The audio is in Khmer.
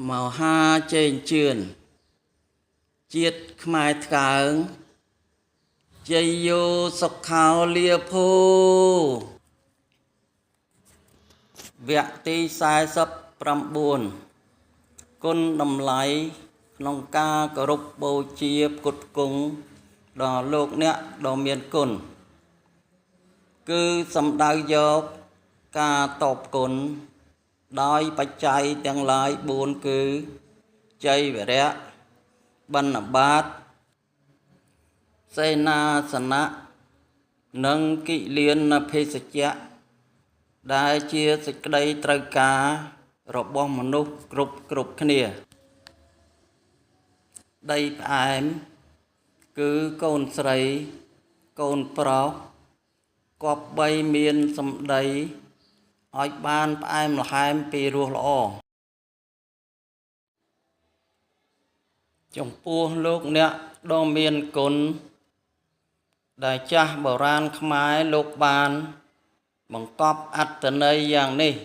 មហាចេញជឿនជាតិខ្មែរថ្កើងជ័យយោសុខោលាភោវគ្គទី49គុណតម្លៃក្នុងការគោរពបូជាផ្គត់ផ្គង់ដល់លោកអ្នកដ៏មានគុណគឺសំដៅយកការតបគុណដោយបច្ច័យទាំងឡាយ4គឺជ័យវរៈបណ្ឌបាតសេនាសនៈនិងគិលានភេសជ្ជៈដែលជាសេចក្តីត្រូវការរបស់មនុស្សគ្រប់គ្នាដីផ្អែមគឺកូនស្រីកូនប្រុសគប្បីមានសម្ដីឲ្យបានផ្អែមល្ហែមពីរសល្អចំពោះលោកអ្នកដ៏មានគុណដែលចាស់បុរាណខ្មែរលោកបានបង្កប់អត្ថន័យយ៉ាងនេះ